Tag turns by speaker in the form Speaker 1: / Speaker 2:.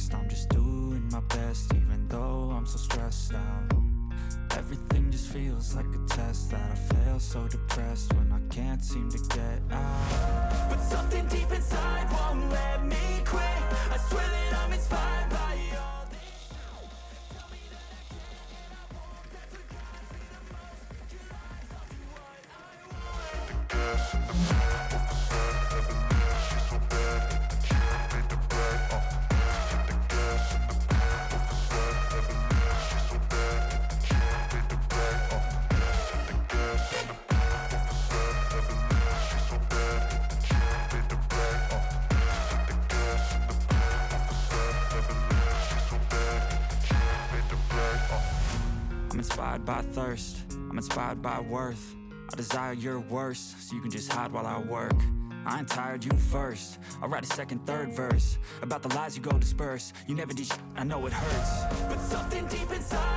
Speaker 1: rest. I'm just doing my best, even though I'm so stressed out. Everything just feels like a test that I fail, so depressed when I can't seem to get out. But something deep inside won't let me quit. I swear that I'm inspired by all this. Tell me that I can and I won't. That's what drives me the most. Your lies, I'll do what I want.
Speaker 2: The gas in the back of the set, Evelyn, she's so bad. The chick made the bag, hit the gas in the back of the set, Evelyn, she's so bad. The chick made the bag, hit the gas in the back of the set, Evelyn, she's so bad. The chick made the bag, hit the gas in the back of the set, Evelyn, she's so bad. The chick made the bag,
Speaker 1: I'm inspired by thirst, I'm inspired by worth. I desire your worst, so you can just hide while I work. I ain't tired, you first. I'll write a second, third verse about the lies you go disperse. You never did shit, I know it hurts. But something deep inside